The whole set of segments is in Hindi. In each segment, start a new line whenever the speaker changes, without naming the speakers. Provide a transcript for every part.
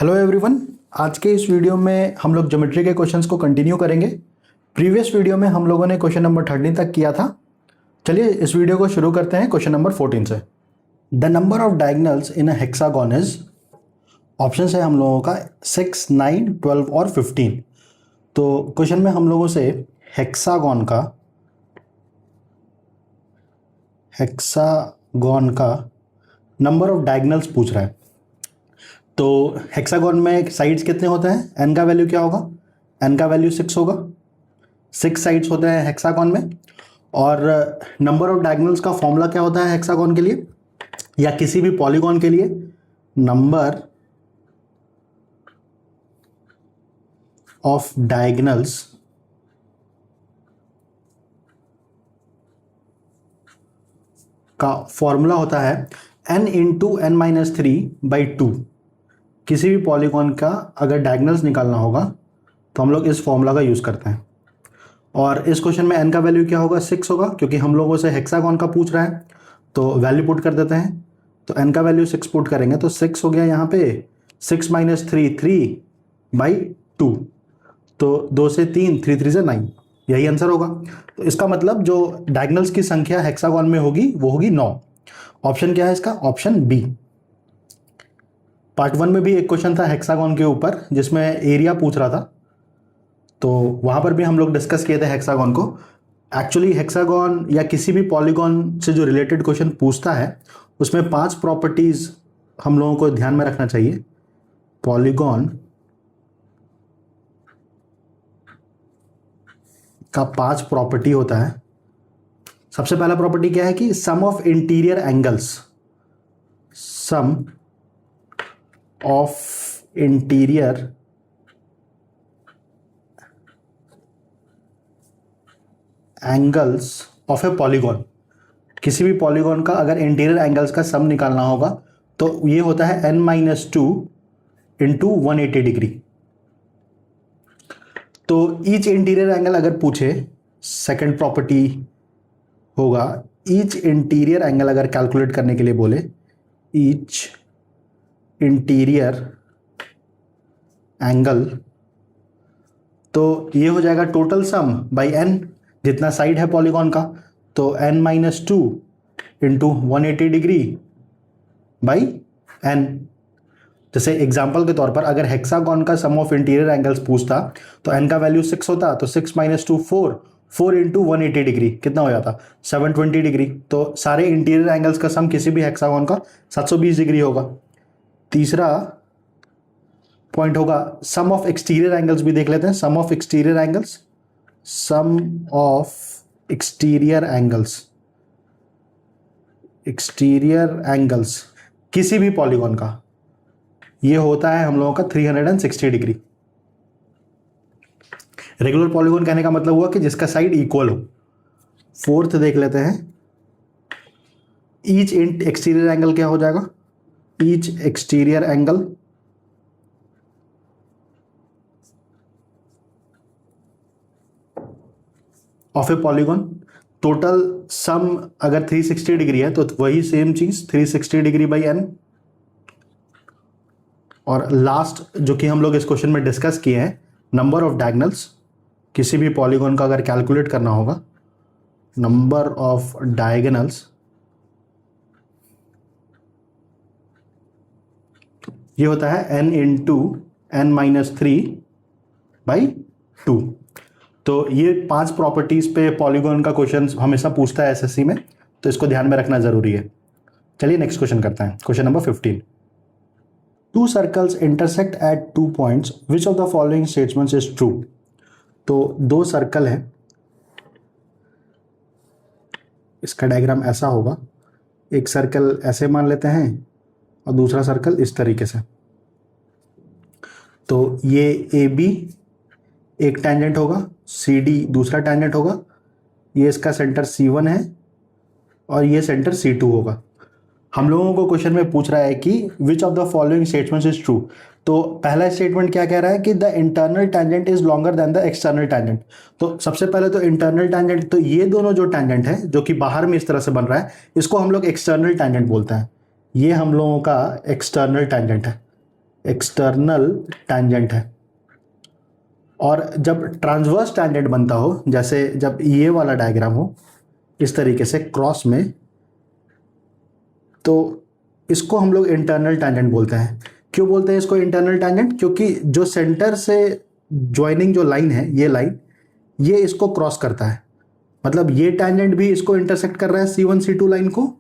Hello everyone. आज के इस वीडियो में हम लोग ज्योमेट्री के क्वेश्चंस को कंटिन्यू करेंगे। प्रीवियस वीडियो में हम लोगों ने क्वेश्चन नंबर 13 तक किया था। चलिए इस वीडियो को शुरू करते हैं क्वेश्चन नंबर 14 से। The number of diagonals in a hexagon is, option है हम लोगों का 6, 9, 12 और 15। तो क्वेश्चन में हम लोगों से हेक्सागोन का नंबर ऑफ डायगोनल्स पूछ रहा है। तो हेक्सागोन में साइड्स कितने होते हैं? एन का वैल्यू क्या होगा? एन का वैल्यू 6 होगा। 6 साइड्स होते हैं हेक्सागोन में। और नंबर ऑफ डायगोनल्स का फॉर्मूला क्या होता है हेक्सागोन के लिए या किसी भी पॉलीगॉन के लिए? नंबर ऑफ डायगोनल्स का फॉर्मूला होता है n इंटू एन माइनस 3/2। किसी भी पॉलीगॉन का अगर डायगोनल्स निकालना होगा तो हम लोग इस फॉर्मूला का यूज़ करते हैं। और इस क्वेश्चन में n का वैल्यू क्या होगा? 6 होगा, क्योंकि हम लोगों से हेक्सागोन का पूछ रहा है तो वैल्यू पुट कर देते हैं। तो n का वैल्यू 6 पुट करेंगे तो 6 हो गया यहाँ पे 6 माइनस 3/2। तो 2 से 3, 3 3 से 9, यही आंसर होगा। तो इसका मतलब जो डायगोनल्स की संख्या हेक्सागोन में होगी वो होगी 9। ऑप्शन क्या है इसका? Option B. पार्ट 1 में भी एक क्वेश्चन था हेक्सागोन के ऊपर जिसमें एरिया पूछ रहा था, तो वहां पर भी हम लोग डिस्कस किए थे हेक्सागोन को। एक्चुअली हेक्सागोन या किसी भी पॉलीगॉन से जो रिलेटेड क्वेश्चन पूछता है उसमें 5 प्रॉपर्टीज हम लोगों को ध्यान में रखना चाहिए। पॉलीगॉन का 5 प्रॉपर्टी होता है। सबसे पहला प्रॉपर्टी क्या है कि sum of interior angles, sum of interior angles of a polygon. किसी भी पॉलीगॉन का अगर इंटीरियर एंगल्स का सम निकालना होगा तो ये होता है n-2 इंटू 180 डिग्री। तो ईच इंटीरियर एंगल अगर पूछे, सेकंड प्रॉपर्टी होगा ईच इंटीरियर एंगल अगर कैलकुलेट करने के लिए बोले, ईच इंटीरियर एंगल, तो ये हो जाएगा टोटल सम बाई n, जितना साइड है पॉलीगॉन का, तो n-2 into 180 degree by n। जैसे एग्जाम्पल के तौर पर अगर हेक्सागोन का सम ऑफ इंटीरियर एंगल्स पूछता तो n का वैल्यू 6 होता, तो 6 माइनस 2 4 इंटू 180 डिग्री कितना हो जाता? 720 डिग्री। तो सारे इंटीरियर एंगल्स का सम किसी भी हेक्सागोन का 720 डिग्री होगा। तीसरा पॉइंट होगा सम ऑफ एक्सटीरियर एंगल्स भी देख लेते हैं। Sum of exterior angles, sum of exterior angles किसी भी पॉलीगॉन का, ये होता है हम लोगों का 360 डिग्री। रेगुलर पॉलीगॉन कहने का मतलब हुआ कि जिसका साइड इक्वल हो। फोर्थ देख लेते हैं, ईच एक्सटीरियर एंगल क्या हो जाएगा? Each exterior angle of a polygon, total sum अगर 360 डिग्री है तो वही सेम चीज 360 डिग्री बाई n। और लास्ट जो कि हम लोग इस क्वेश्चन में डिस्कस किए हैं, नंबर ऑफ डायगोनल्स, किसी भी पॉलीगॉन का अगर कैलकुलेट करना होगा, नंबर ऑफ डायगोनल्स ये होता है n इंटू n-3/2। तो ये 5 प्रॉपर्टीज पे पॉलीगॉन का क्वेश्चन हमेशा पूछता है एसएससी में, तो इसको ध्यान में रखना जरूरी है। चलिए नेक्स्ट क्वेश्चन करते हैं, question number 15। 2 circles intersect at 2 points, which of the following statements is true? तो 2 सर्कल है, इसका डायग्राम ऐसा होगा, एक सर्कल ऐसे मान लेते हैं और दूसरा सर्कल इस तरीके से। तो ये ए बी एक टेंजेंट होगा, सी डी दूसरा टेंजेंट होगा, ये इसका सेंटर C1 है और ये सेंटर C2 होगा। हम लोगों को क्वेश्चन में पूछ रहा है कि which of the following statements is true. तो पहला स्टेटमेंट क्या कह रहा है कि the internal tangent is longer than the external tangent. तो सबसे पहले तो इंटरनल टेंजेंट, तो ये दोनों जो टेंजेंट है जो कि बाहर में इस तरह से बन रहा है, इसको हम लोग एक्सटर्नल टेंजेंट बोलते हैं। ये हम लोगों का एक्सटर्नल टेंजेंट है। एक्सटर्नल टैंजेंट है। और जब ट्रांसवर्स टैंजेंट बनता हो, जैसे जब ये वाला डायग्राम हो इस तरीके से क्रॉस में, तो इसको हम लोग इंटरनल टैंजेंट बोलते हैं। क्यों बोलते हैं इसको इंटरनल टैंजेंट? क्योंकि जो सेंटर से ज्वाइनिंग जो लाइन है, ये लाइन, ये इसको क्रॉस करता है। मतलब ये टैंजेंट भी इसको इंटरसेक्ट कर रहा है C1 C2 लाइन को,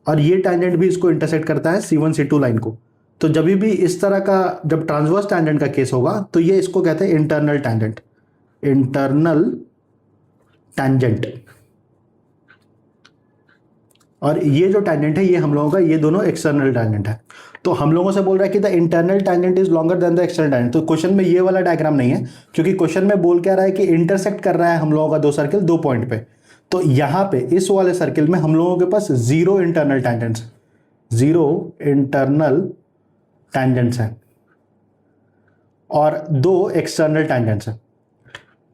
और ये टैंजेंट भी इसको इंटरसेक्ट करता है C1 C2 लाइन को। तो जब भी इस तरह का जब ट्रांसवर्स टैंजेंट का केस होगा तो ये इसको कहते हैं इंटरनल टैंजेंट, इंटरनल टैंजेंट। और ये जो टैंजेंट है ये हम लोगों का, ये दोनों एक्सटर्नल टैंजेंट है। तो हम लोगों से बोल रहा है कि the internal tangent is longer than the external tangent. तो क्वेश्चन में ये वाला डायग्राम नहीं है, क्योंकि क्वेश्चन में बोल क्या रहा है कि इंटरसेक्ट कर रहा है हम लोगों का दो सर्किल दो पॉइंट पे। तो यहां पे इस वाले सर्किल में हम लोगों के पास zero internal tangents, zero internal tangents है और दो एक्सटर्नल टैंजेंट्स है।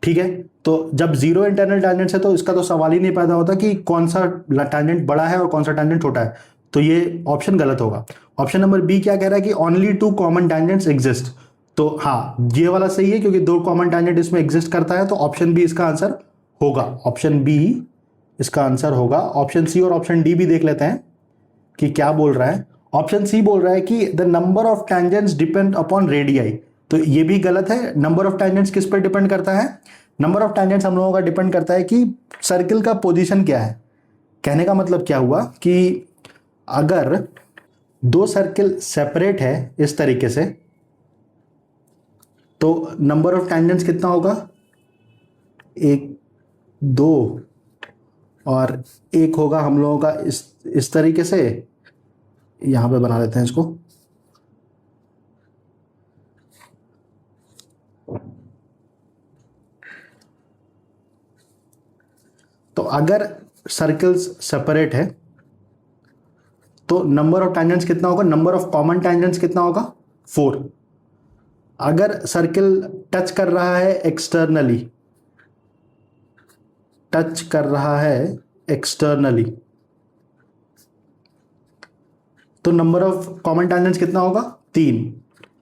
ठीक है, तो जब जीरो इंटरनल टैंजेंट्स है तो इसका तो सवाल ही नहीं पैदा होता कि कौन सा टैंजेंट बड़ा है और कौन सा टैंजेंट छोटा है। तो ये ऑप्शन गलत होगा। ऑप्शन नंबर बी क्या कह रहा है कि only two common tangents exist. तो हाँ, ये वाला सही है क्योंकि दो कॉमन टैंजेंट इसमें एग्जिस्ट करता है। तो ऑप्शन बी इसका आंसर होगा, ऑप्शन बी इसका आंसर होगा। ऑप्शन सी और ऑप्शन डी भी देख लेते हैं कि क्या बोल रहा है। ऑप्शन सी बोल रहा है कि the number of tangents depend upon radii. तो ये भी गलत है। नंबर ऑफ टैंजेंट्स किस पर डिपेंड करता है? नंबर ऑफ टैंजेंट्स हम लोगों का डिपेंड करता है कि सर्किल का पोजीशन क्या है। कहने का मतलब क्या हुआ कि अगर दो सर्किल सेपरेट है इस तरीके से, तो नंबर ऑफ टैंजेंट्स कितना होगा? एक, दो, और एक होगा हम लोगों का इस तरीके से। यहां पे बना लेते हैं इसको। तो अगर सर्कल्स सेपरेट है तो नंबर ऑफ टैंजेंट्स कितना होगा? नंबर ऑफ कॉमन टैंजेंट्स कितना होगा? 4। अगर सर्किल टच कर रहा है एक्सटर्नली, टच कर रहा है एक्सटर्नली, तो नंबर ऑफ कॉमन टैंजेंट्स कितना होगा? 3।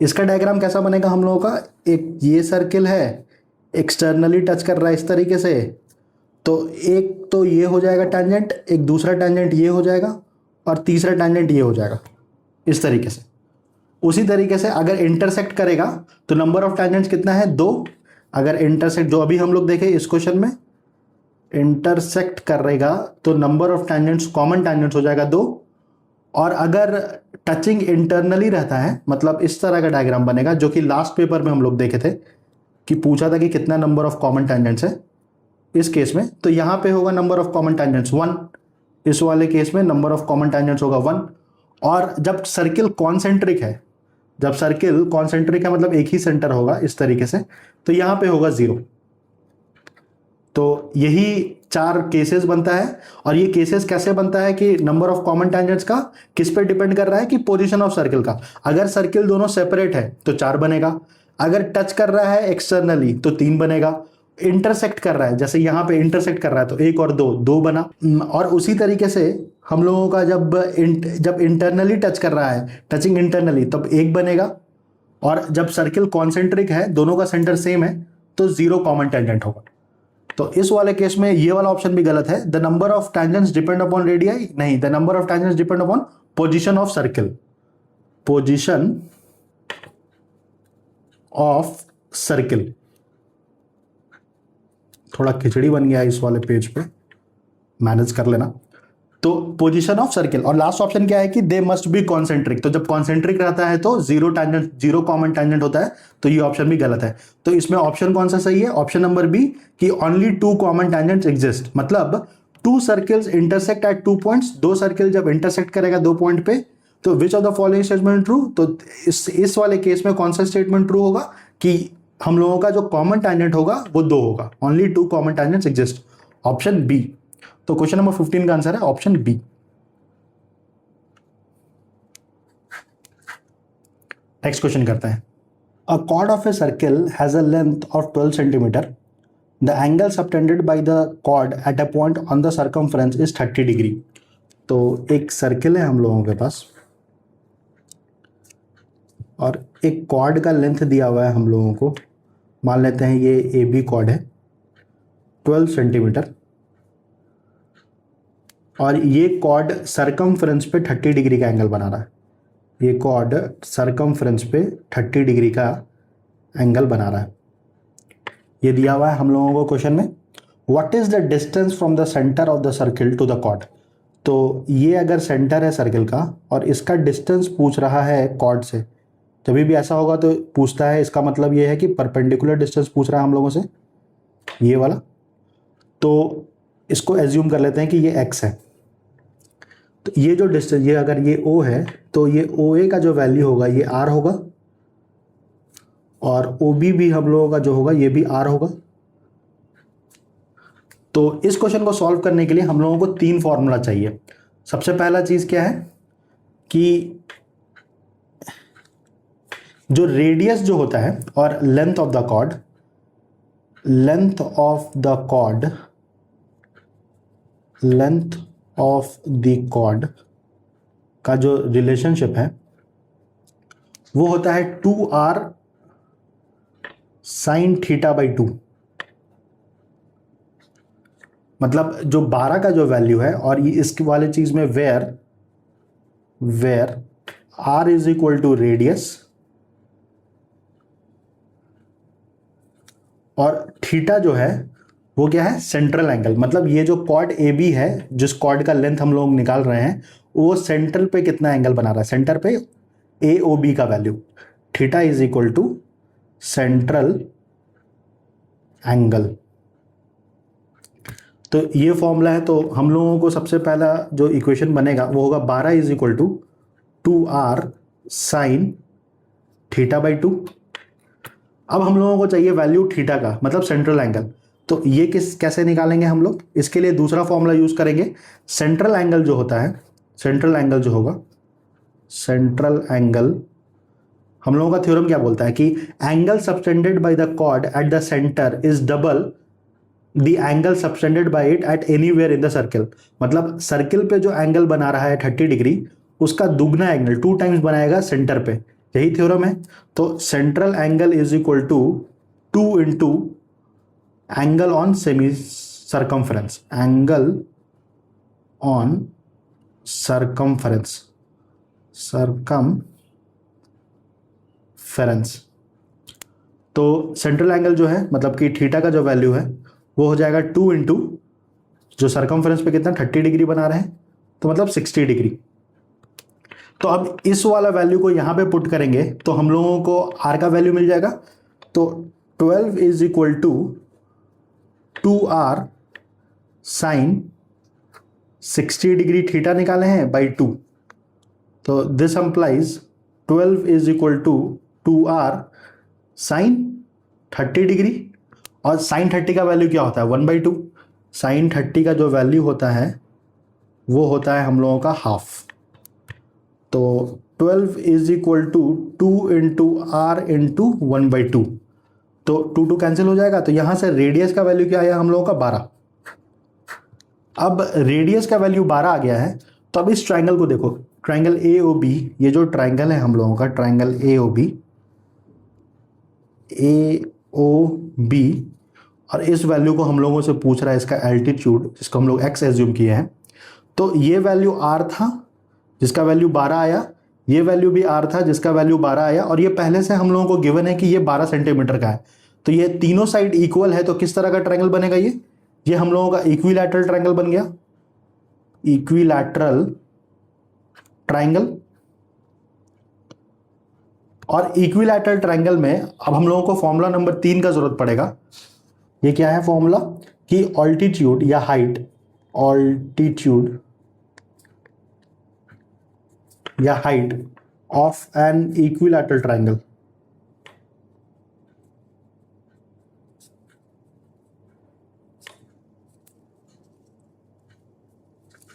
इसका डायग्राम कैसा बनेगा हम लोगों का? एक ये सर्किल है, एक्सटर्नली टच कर रहा है इस तरीके से, तो एक तो ये हो जाएगा टैंजेंट, एक दूसरा टैंजेंट ये हो जाएगा, और तीसरा टैंजेंट ये हो जाएगा इस तरीके से। उसी तरीके से अगर इंटरसेक्ट करेगा तो नंबर ऑफ टैंजेंट्स कितना है? 2। अगर इंटरसेक्ट, जो अभी हम लोग देखे इस क्वेश्चन में, इंटरसेक्ट करेगा तो number of tangents, common tangents हो जाएगा 2। और अगर टचिंग इंटरनली रहता है, मतलब इस तरह का डायग्राम बनेगा, जो कि लास्ट पेपर में हम लोग देखे थे कि पूछा था कि कितना नंबर ऑफ कॉमन टैंजेंट्स है इस केस में। तो यहां पे होगा नंबर ऑफ कॉमन टैंजेंट्स 1। इस वाले केस में नंबर ऑफ कॉमन टैंजेंट्स होगा 1। और जब सर्किल कॉन्सेंट्रिक है, जब सर्किल कॉन्सेंट्रिक है मतलब एक ही सेंटर होगा इस तरीके से, तो यहां पे होगा 0। तो यही 4 केसेस बनता है। और ये केसेस कैसे बनता है कि नंबर ऑफ कॉमन टैंजेंट्स का किस पे डिपेंड कर रहा है? कि पोजीशन ऑफ सर्किल का। अगर सर्किल दोनों सेपरेट है तो 4 बनेगा, अगर टच कर रहा है एक्सटर्नली तो 3 बनेगा, इंटरसेक्ट कर रहा है, जैसे यहां पे इंटरसेक्ट कर रहा है तो 1 और 2 बना। और उसी तरीके से हम लोगों का जब इंटरनली टच कर रहा है, टचिंग इंटरनली, तब 1 बनेगा। और जब सर्किल कॉन्सेंट्रिक है, दोनों का सेंटर सेम है, तो 0 कॉमन टैंजेंट होगा। तो इस वाले केस में ये वाला ऑप्शन भी गलत है। The number of tangents depend upon radii, नहीं, the number of tangents depend upon position of circle, position of circle. थोड़ा खिचड़ी बन गया इस वाले पेज पे, मैनेज कर लेना। तो पोजीशन ऑफ सर्किल। और लास्ट ऑप्शन क्या है कि दे मस्ट बी कॉन्सेंट्रिक। तो जब कॉन्सेंट्रिक रहता है तो 0 टैंजेंट, 0 कॉमन टैंजेंट होता है। तो ये ऑप्शन भी गलत है। तो इसमें ऑप्शन कौन सा सही है? ऑप्शन नंबर बी, कि ओनली 2 कॉमन टैंजेंट्स एग्जिस्ट। मतलब 2 circles intersect at 2 points. 2 circle जब इंटरसेक्ट करेगा 2 पॉइंट पे, तो which of the following statement true? तो इस वाले केस में कौन सा स्टेटमेंट ट्रू होगा कि हम लोगों का जो कॉमन टैंजेंट होगा वो 2 होगा। Only 2 common tangents exist, option B. तो क्वेश्चन नंबर 15 का आंसर है ऑप्शन बी। नेक्स्ट क्वेश्चन करते हैं। A chord of a circle has a length of 12 centimetre. The angle subtended by the chord at a point on the circumference is 30 degree. तो एक सर्किल है हम लोगों के पास, और एक कॉर्ड का लेंथ दिया हुआ है हम लोगों को, मान लेते हैं ये ए बी कॉर्ड है 12 सेंटीमीटर, और ये कॉर्ड सरकमफ्रेंस पे 30 डिग्री का एंगल बना रहा है। ये कॉर्ड सरकमफ्रेंस पे 30 डिग्री का एंगल बना रहा है। ये दिया हुआ है हम लोगों को क्वेश्चन में, what is the distance from the centre of the circle to the chord. तो ये अगर सेंटर है सर्किल का और इसका डिस्टेंस पूछ रहा है कॉर्ड से, जब भी ऐसा होगा तो पूछता है, इसका मतलब ये है कि परपेंडिकुलर डिस्टेंस पूछ रहा है हम लोगों से, ये वाला। तो इसको एज्यूम कर लेते हैं कि ये x है। तो ये जो डिस्टेंस, ये अगर ये O है तो ये OA का जो वैल्यू होगा ये R होगा, और OB भी हम लोगों का जो होगा ये भी R होगा। तो इस क्वेश्चन को सॉल्व करने के लिए हम लोगों को 3 फॉर्मूला चाहिए। सबसे पहला चीज क्या है कि जो रेडियस जो होता है और length of the chord, length of the chord, length of the chord का जो रिलेशनशिप है वो होता है 2r साइन थीटा बाई 2। मतलब जो 12 का जो वैल्यू है और ये इसके वाले चीज में where r is equal to radius और थीटा जो है वो क्या है, सेंट्रल एंगल। मतलब ये जो कॉर्ड ए बी है, जिस कॉर्ड का लेंथ हम लोग निकाल रहे हैं, वो सेंट्रल पे कितना एंगल बना रहा है, सेंटर पे ए ओ बी का value, theta is equal to central angle. तो ये फॉर्मूला है। तो हम लोगों को सबसे पहला जो इक्वेशन बनेगा वो होगा 12 is equal to 2r sine theta by 2। अब हम लोगों को चाहिए वैल्यू थीटा का, मतलब सेंट्रल एंगल। तो ये कैसे निकालेंगे हम लोग, इसके लिए दूसरा फॉर्मूला यूज करेंगे। सेंट्रल एंगल जो होता है, सेंट्रल एंगल जो होगा, सेंट्रल एंगल हम लोगों का थ्योरम क्या बोलता है कि angle subtended by the chord at the centre is double the angle subtended by it at anywhere in the circle. मतलब सर्किल पे जो एंगल बना रहा है 30 डिग्री, उसका दुगना एंगल 2 टाइम्स बनाएगा सेंटर पे। यही थ्योरम है। तो central angle is equal to 2 into angle on semi circumference, angle on circumference, circumference. तो सेंट्रल एंगल जो है, मतलब कि थीटा का जो वैल्यू है वो हो जाएगा 2 इंटू जो सरकमफ्रेंस पे कितना 30 डिग्री बना रहे हैं, तो मतलब 60 डिग्री। तो अब इस वाला वैल्यू को यहां पे पुट करेंगे तो हम लोगों को r का वैल्यू मिल जाएगा। तो 12 is equal to 2r sine 60 degree theta निकाले हैं बाई 2। तो this implies 12 is equal to 2r sine 30 degree, और साइन 30 का वैल्यू क्या होता है 1/2। साइन 30 का जो वैल्यू होता है वो होता है हम लोगों का हाफ। तो 12 is equal to 2 into R into 1/2। तो 2 कैंसिल हो जाएगा। तो यहां से रेडियस का वैल्यू क्या आया हम लोगों का 12। अब रेडियस का वैल्यू 12 आ गया है। तो अब इस ट्राइंगल को देखो, ट्राइंगल ए ओ बी, ये जो ट्राइंगल है हम लोगों का, ट्राइंगल ए ओ बी, और इस वैल्यू को हम लोगों से पूछ रहा है इसका एल्टीट्यूड, जिसको हम लोग एक्स एज्यूम किए हैं। तो ये वैल्यू आर था जिसका वैल्यू 12 आया, ये वैल्यू भी आर था जिसका वैल्यू 12 आया, और ये पहले से हम लोगों को गिवन है कि ये 12 सेंटीमीटर का है। तो ये तीनों साइड इक्वल है। तो किस तरह का ट्रायंगल बनेगा ये हम लोगों का इक्विलैटरल ट्रायंगल बन गया, इक्विलैटरल ट्रायंगल। और इक्विलैटरल ट्रायंगल में अब हम लोगों को फॉर्मूला नंबर 3 का जरूरत पड़ेगा। ये क्या है फॉर्मूला कि ऑल्टीट्यूड या हाइट, ऑल्टीट्यूड या height of an equilateral triangle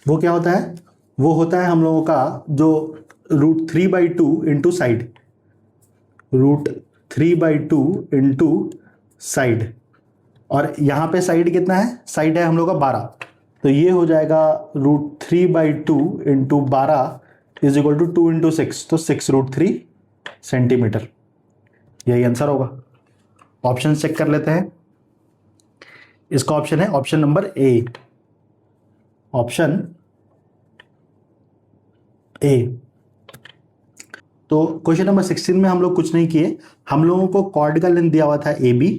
वो क्या होता है, वो होता है हम लोगों का जो √3/2 इंटू साइड, √3/2 इंटू साइड। और यहां पे साइड कितना है, साइड है हम लोग का 12। तो ये हो जाएगा √3/2 into 12 is equal to 2 into 6, तो 6√3 सेंटीमीटर। यही आंसर होगा। ऑप्शन चेक कर लेते हैं। इसका ऑप्शन है option number A, option A. तो क्वेश्चन नंबर 16 में हम लोग कुछ नहीं किए, हम लोगों को कॉर्ड का लेंथ दिया हुआ था ए बी,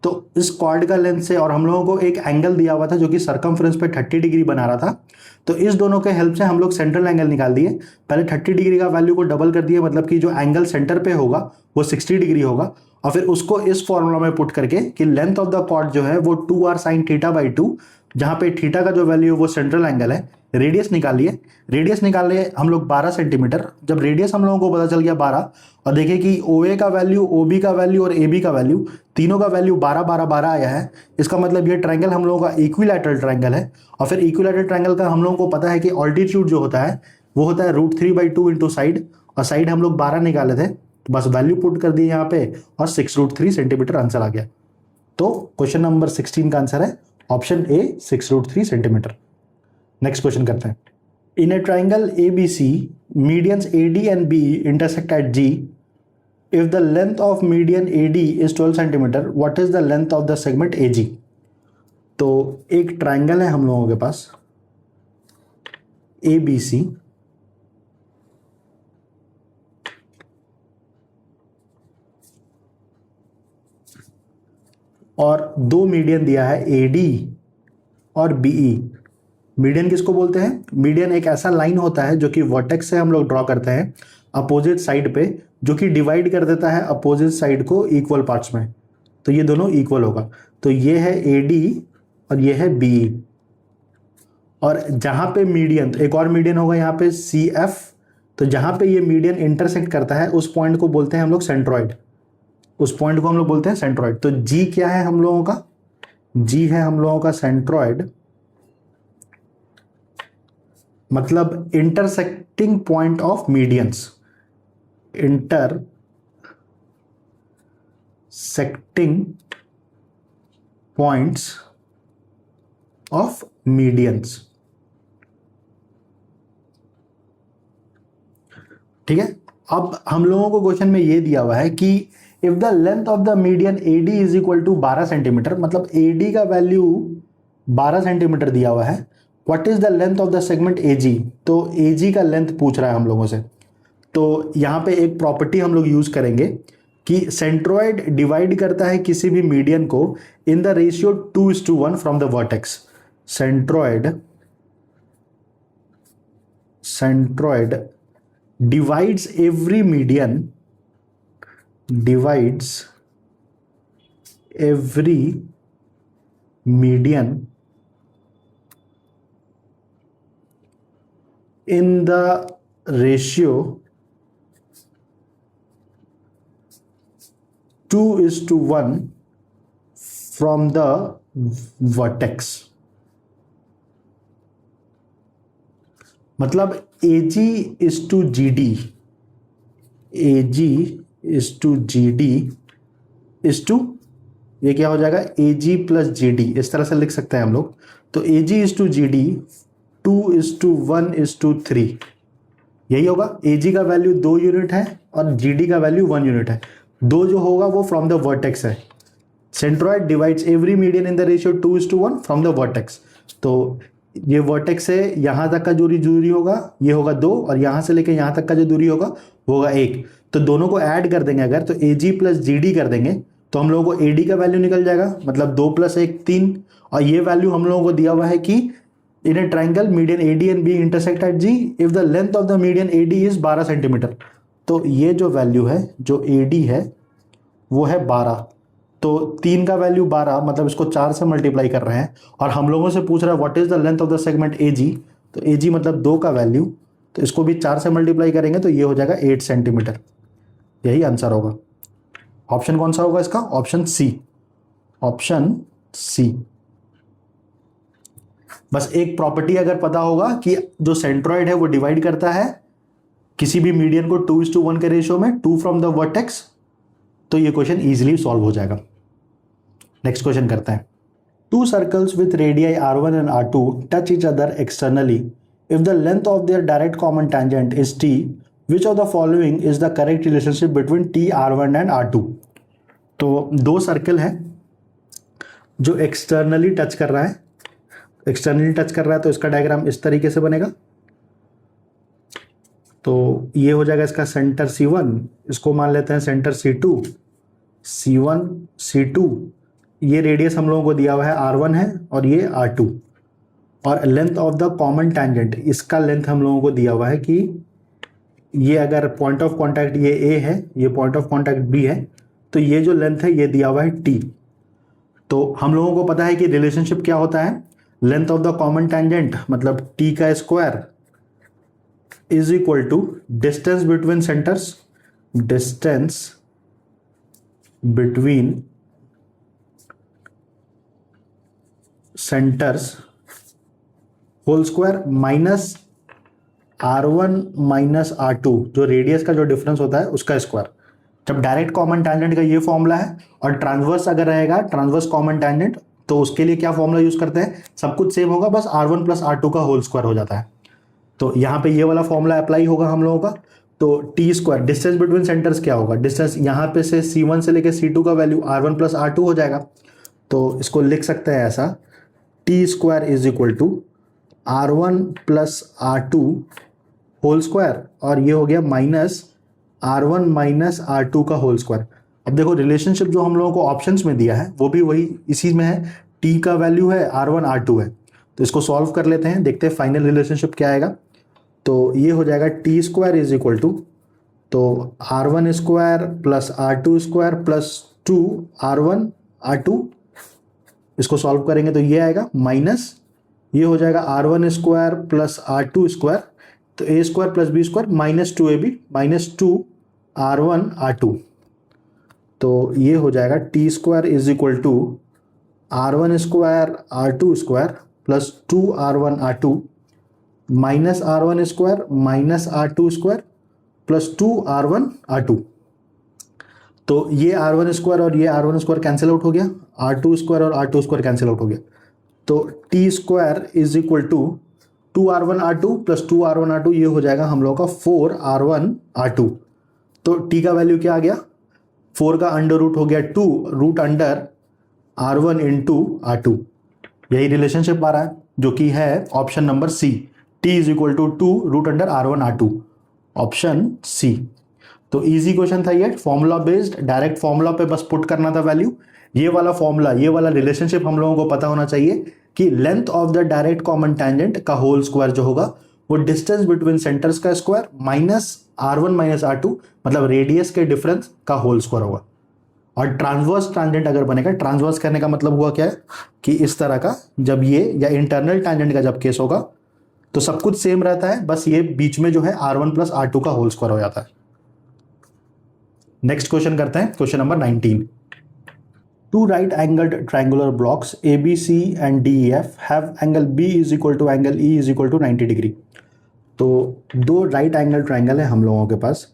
तो इस कॉर्ड का लेंथ से और हम लोगों को एक एंगल दिया हुआ था जो कि सर्कमफ्रेंस पे 30 डिग्री बना रहा था, तो इस दोनों के हेल्प से हम लोग सेंट्रल एंगल निकाल दिए। पहले 30 डिग्री का वैल्यू को डबल कर दिए, मतलब कि जो एंगल सेंटर पे होगा वो 60 डिग्री होगा, और फिर उसको इस फॉर्मूला में पुट करके कि लेंथ ऑफ द कॉर्ड जो है वो 2r sin θ/2, जहां पे थीटा का जो वैल्यू है वो सेंट्रल एंगल है। रेडियस निकालिए, रेडियस निकाल लिए हम लोग 12 सेंटीमीटर। जब रेडियस हम लोगों को पता चल गया 12, और देखें कि OA का वैल्यू, OB का वैल्यू और AB का वैल्यू, तीनों का वैल्यू 12 12 12 आया है, इसका मतलब ये ट्रायंगल हम लोगों का इक्विलैटरल ट्रायंगल है। और फिर इक्विलैटरल ट्रायंगल का हम लोगों को पता है कि ऑल्टीट्यूड जो होता है वो होता है √3/2 इंटू साइड, और साइड हम लोग 12 निकाले थे, तो बस वैल्यू पुट कर दिए यहाँ पे और 6√3 सेंटीमीटर आंसर आ गया। तो क्वेश्चन नंबर 16 का आंसर है option A, 6√3 centimetre. Next question करते हैं। In a triangle ABC, medians AD and B intersect at G. If the length of median AD is 12 centimeter, what is the length of the segment AG? तो एक ट्राइंगल है हम लोगों के पास ABC, और दो मीडियन दिया है AD और BE। मीडियन किसको बोलते हैं? मीडियन एक ऐसा लाइन होता है जो कि वर्टेक्स से हम लोग ड्रॉ करते हैं अपोजिट साइड पे, जो कि डिवाइड कर देता है अपोजिट साइड को इक्वल पार्ट्स में, तो ये दोनों इक्वल होगा। तो ये है AD और ये है BE, और जहां पे मीडियन, तो एक और मीडियन होगा यहाँ पे CF, तो जहां पे ये मीडियन इंटरसेक्ट करता है उस पॉइंट को बोलते हैं हम लोग सेंट्रॉइड, उस पॉइंट को हम लोग बोलते हैं सेंट्रॉइड। तो G क्या है हम लोगों का? G है हम लोगों का सेंट्रॉइड, मतलब intersecting point of medians, intersecting points of medians. ठीक है। अब हम लोगों को क्वेश्चन में ये दिया हुआ है कि if the length of the median AD is equal to 12 centimetre, मतलब AD का वैल्यू 12 सेंटीमीटर दिया हुआ है, what is the length of the segment AG? तो AG का लेंथ पूछ रहा है हम लोगों से। तो यहां पे एक प्रॉपर्टी हम लोग यूज करेंगे कि सेंट्रॉइड डिवाइड करता है किसी भी मीडियन को in the ratio 2:1 from the vertex. Centroid divides every median in the ratio 2:1 from the vertex। मतलब AG is to GD is to, ये क्या हो जाएगा? AG प्लस GD, इस तरह से लिख सकते हैं हम लोग। तो AG is to GD 2:1:3, यही होगा। AG का वैल्यू 2 यूनिट है और GD का वैल्यू 1 यूनिट है। 2 जो होगा वो फ्रॉम द वर्टेक्स है। Centroid divides every median in the ratio 2:1 from the vertex. तो ये वर्टेक्स से यहां तक का जो दूरी होगा ये होगा 2, और यहां से लेकर यहां तक का जो दूरी होगा वो होगा 1। तो दोनों को ऐड कर देंगे अगर, तो AG प्लस GD कर देंगे तो हम लोगों को AD का वैल्यू निकल जाएगा, मतलब 2 + 1 3। और ये वैल्यू हम लोगों को दिया हुआ है कि in a triangle median AD and B intersect at G if the length of the median AD is 12 centimetre. तो ये जो वैल्यू है, जो AD है वो है 12, तो 3 का वैल्यू 12, मतलब इसको 4 से मल्टीप्लाई कर रहे हैं, और हम लोगों से पूछ रहा है what is the length of the segment AG। तो AG मतलब 2 का वैल्यू, तो इसको भी 4 से मल्टीप्लाई करेंगे तो ये हो जाएगा 8 सेंटीमीटर। यही आंसर होगा। ऑप्शन कौन सा होगा इसका? Option C. बस एक प्रॉपर्टी अगर पता होगा कि जो सेंट्रॉइड है वो डिवाइड करता है किसी भी मीडियन को 2:1 के रेशियो में, 2 फ्रॉम द वर्टेक्स, तो ये क्वेश्चन इजीली सॉल्व हो जाएगा। नेक्स्ट क्वेश्चन करते हैं। 2 circles with radii r1 and r2 touch each other externally. If the length of their direct common tangent is t, which of the following is the correct relationship between T R1 and R2। तो दो सर्कल है जो एक्सटर्नली टच कर रहा है, तो इसका डायग्राम इस तरीके से बनेगा। तो ये हो जाएगा इसका सेंटर C1, इसको मान लेते हैं सेंटर C2, C1 C2, ये रेडियस हम लोगों को दिया हुआ है R1 है और ये R2, और length of the common tangent, इसका लेंथ हम लोगों को दिया हुआ है कि ये अगर पॉइंट ऑफ कांटेक्ट ये A है, ये पॉइंट ऑफ कांटेक्ट B है, तो ये जो लेंथ है ये दिया हुआ है T। तो हम लोगों को पता है कि रिलेशनशिप क्या होता है, length of the common tangent मतलब T का square is equal to distance between centres, distance between centres whole square minus R1 minus R2, जो रेडियस का जो डिफरेंस होता है उसका स्क्वायर। जब डायरेक्ट कॉमन टैंजेंट का ये फॉर्मूला है और ट्रांसवर्स अगर रहेगा, ट्रांसवर्स कॉमन टैंजेंट, तो उसके लिए क्या फॉर्मूला यूज करते हैं, सब कुछ सेम होगा, बस R1 प्लस R2 का होल स्क्वायर हो जाता है। तो यहाँ पे ये वाला फॉर्मूला अप्लाई होगा हम लोगों का। तो T square, distance between centres क्या होगा, डिस्टेंस यहाँ पे से C1 से लेके C2 का वैल्यू R1 प्लस R2 हो जाएगा। तो इसको लिख सकते हैं ऐसा, T square is equal to R1 plus R2 whole square, और ये हो गया माइनस R1 माइनस R2 का होल स्क्वायर। अब देखो रिलेशनशिप जो हम लोगों को ऑप्शंस में दिया है वो भी वही इसी में है, टी का वैल्यू है R1 R2 है। तो इसको सॉल्व कर लेते हैं, देखते हैं फाइनल रिलेशनशिप क्या आएगा। तो ये हो जाएगा T square is equal to, तो R1 square plus R2 square plus 2 R1 R2, इसको सॉल्व करेंगे तो ये आएगा माइनस, ये हो जाएगा R1 square plus R2 square, तो A square plus B square minus 2ab minus 2 R1 R2। तो ये हो जाएगा T square is equal to R1 square R2 square plus 2 R1 R2 minus R1 square minus R2 square plus 2 R1 R2। तो ये R1 स्क्वायर और ये R1 स्क्वायर कैंसिल आउट हो गया, R2 स्क्वायर और R2 स्क्वायर कैंसिल आउट हो गया। तो T square is equal to 2R1 R2 plus 2R1 R2, ये हो जाएगा हम लोगों का 4R1 R2। तो t का वैल्यू क्या आ गया, 4 का अंडर रूट हो गया 2 root under R1 into R2। यही रिलेशनशिप आ रहा है जो कि है option number C, t is equal to 2 root under R1 R2, option C. तो इजी क्वेश्चन था ये, फॉर्मूला बेस्ड, डायरेक्ट फॉर्मूला पे बस पुट करना था वैल्यू। ये वाला फॉर्मूला, ये वाला रिलेशनशिप हम लोगों को पता होना चाहिए कि length of the direct common tangent का होल स्क्वायर जो होगा वो डिस्टेंस बिटवीन सेंटर्स का square minus R1 minus R2 मतलब रेडियस के डिफरेंस का होल स्क्वायर होगा। और ट्रांसवर्स टैंजेंट अगर बनेगा, ट्रांसवर्स करने का मतलब हुआ क्या है कि इस तरह का, जब ये या इंटरनल टैंजेंट का जब केस होगा तो सब कुछ सेम रहता है, बस ये बीच में जो है R1 प्लस R2 का होल स्क्वायर हो जाता है। नेक्स्ट क्वेश्चन करते हैं, question number 19। Two right angled triangular blocks ABC and DEF have angle B is equal to angle E is equal to 90 degree. तो दो राइट एंगल ट्राइंगल है हम लोगों के पास,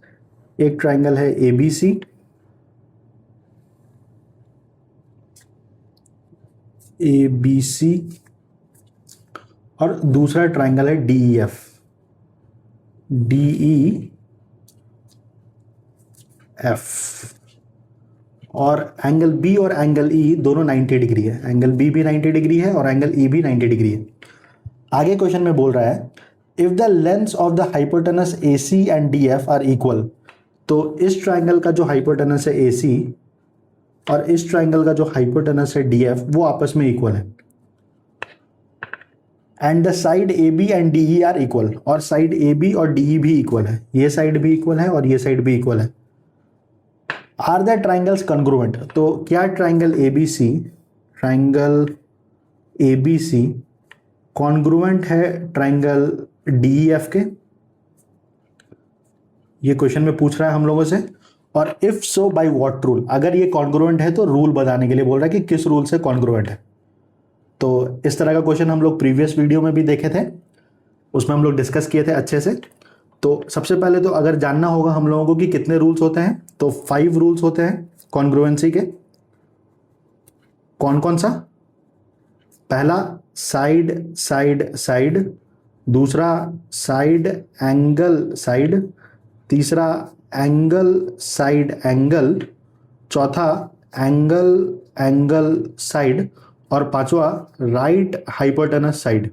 एक ट्राइंगल है ABC, ABC और दूसरा ट्राइंगल है DEF, DEF। और एंगल बी और एंगल ई दोनों 90 डिग्री है, एंगल बी भी 90 डिग्री है और एंगल ई भी 90 डिग्री है। आगे क्वेश्चन में बोल रहा है if the lengths of the hypotenuse AC and DF are equal. तो इस ट्राइंगल का जो हाइपोटेनस है AC और इस ट्राइंगल का जो हाइपोटेनस है DF वो आपस में इक्वल है। And the side AB and DE are equal, और साइड AB और DE भी इक्वल है, ये साइड भी इक्वल है और ये साइड भी इक्वल है। Are the triangles congruent. तो क्या ट्राइंगल ABC कॉन्ग्रुएंट है ट्राइंगल DEF के, ये क्वेश्चन में पूछ रहा है हम लोगों से। और if so by what rule, अगर ये कॉन्ग्रुएंट है तो रूल बताने के लिए बोल रहा है कि किस रूल से कॉन्ग्रुएंट है। तो इस तरह का क्वेश्चन हम लोग प्रीवियस वीडियो में भी देखे थे, उसमें हम लोग डिस्कस किए थे अच्छे से। तो सबसे पहले तो अगर जानना होगा हम लोगों को कि कितने रूल्स होते हैं, तो 5 रूल्स होते हैं कॉन्ग्रुएंसी के। कौन कौन सा? पहला साइड साइड साइड, दूसरा साइड एंगल साइड, तीसरा एंगल साइड एंगल, चौथा एंगल एंगल साइड, और पांचवा राइट हाइपोटेनस साइड।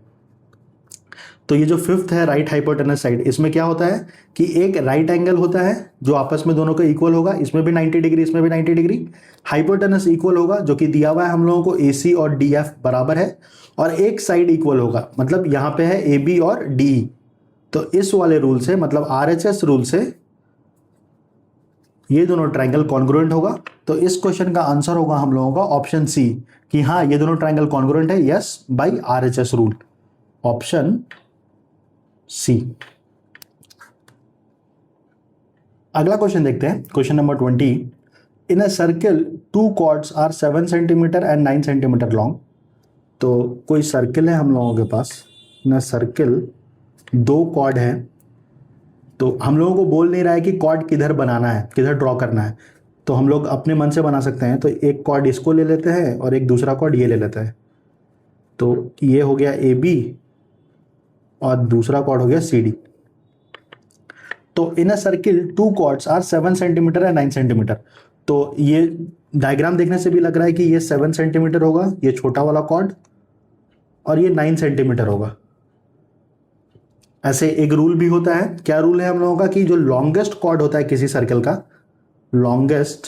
तो ये जो फिफ्थ है राइट हाइपोटेनस साइड, इसमें क्या होता है कि एक राइट एंगल होता है जो आपस में दोनों का इक्वल होगा, इसमें भी 90 डिग्री इसमें भी 90 डिग्री। हाइपोटेनस इक्वल होगा जो कि दिया हुआ है हम लोगों को AC और DF बराबर है, और एक साइड इक्वल होगा, मतलब यहाँ पे है AB और DE। तो इस वाले रूल से, मतलब RHS रूल से ये दोनों ट्रायंगल कॉन्ग्रुएंट होगा। तो इस क्वेश्चन का आंसर होगा हम लोगों का ऑप्शन सी, कि हाँ ये दोनों ट्रायंगल कॉन्ग्रुएंट है, yes by RHS rule, option C. अगला क्वेश्चन देखते हैं, question number 20। In a circle 2 chords are 7 centimetre and 9 centimetre long. तो कोई सर्किल है हम लोगों के पास, इन अ सर्किल 2 कॉर्ड है, तो हम लोगों को बोल नहीं रहा है कि कॉर्ड किधर बनाना है, किधर ड्रॉ करना है, तो हम लोग अपने मन से बना सकते हैं। तो एक कॉर्ड इसको ले लेते हैं और एक दूसरा कॉर्ड ये ले लेते हैं, तो ये हो गया AB और दूसरा कॉर्ड हो गया CD। तो in a circle 2 chords are 7 centimetre and 9 centimetre. तो ये डायग्राम देखने से भी लग रहा है कि ये 7 सेंटीमीटर होगा, ये छोटा वाला कॉर्ड, और ये 9 सेंटीमीटर होगा। ऐसे एक रूल भी होता है, क्या रूल है हम लोगों का, कि जो लॉन्गेस्ट कॉर्ड होता है किसी सर्किल का, लॉन्गेस्ट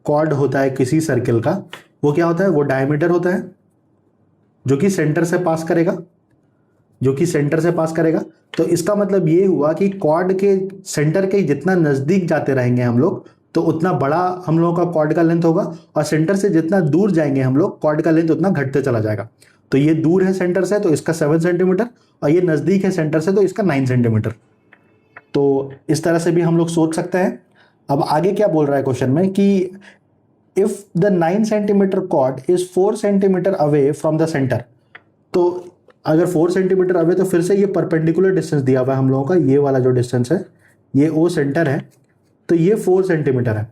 कॉर्ड होता है किसी सर्किल का, वो क्या होता है, वो डायमीटर होता है जो कि सेंटर से पास करेगा, जो कि सेंटर से पास करेगा। तो इसका मतलब ये हुआ कि कॉर्ड के सेंटर के जितना नजदीक जाते रहेंगे हम लोग, तो उतना बड़ा हम लोगों का कॉर्ड का लेंथ होगा, और सेंटर से जितना दूर जाएंगे हम लोग, कॉर्ड का लेंथ उतना घटते चला जाएगा। तो ये दूर है सेंटर से तो इसका 7 सेंटीमीटर, और ये नजदीक है सेंटर से तो इसका 9 सेंटीमीटर। तो इस तरह से भी हम लोग सोच सकते हैं। अब आगे क्या बोल रहा है क्वेश्चन में कि if the 9 centimetre chord is 4 centimetre away from the centre. तो अगर 4 सेंटीमीटर अवे, तो फिर से ये परपेंडिकुलर डिस्टेंस दिया हुआ है हम लोगों का, ये वाला जो डिस्टेंस है, ये O सेंटर है, तो ये 4 सेंटीमीटर है।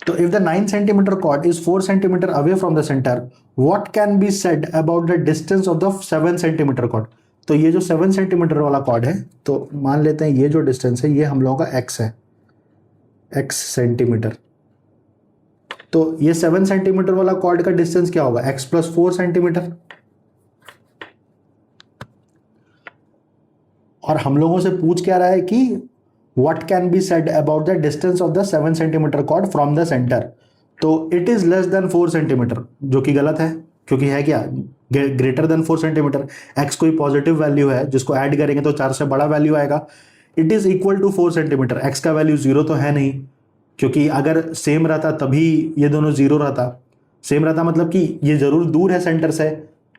तो if the 9 centimetre chord is 4 centimetre away from the centre, what can be said about the distance of the 7 centimetre chord. तो ये जो 7 सेंटीमीटर वाला कॉर्ड है, तो मान लेते हैं ये जो डिस्टेंस है ये हम लोगों का x है, x सेंटीमीटर। तो ये 7 सेंटीमीटर वाला कॉर्ड का डिस्टेंस क्या होगा, x प्लस 4 सेंटीमीटर। और हम लोगों से पूछ क्या रहा है कि what can be said about the distance of the 7 centimetre chord from the centre. तो it is less than 4 centimetre, जो कि गलत है, क्योंकि है क्या, ग्रेटर देन 4 सेंटीमीटर। x कोई पॉजिटिव वैल्यू है, जिसको ऐड करेंगे तो 4 से बड़ा वैल्यू आएगा। It is equal to 4 centimetre, x का वैल्यू 0 तो है नहीं, क्योंकि अगर सेम रहता तभी ये दोनों 0 रहता। सेम रहता मतलब कि ये जरूर दूर है सेंटर से,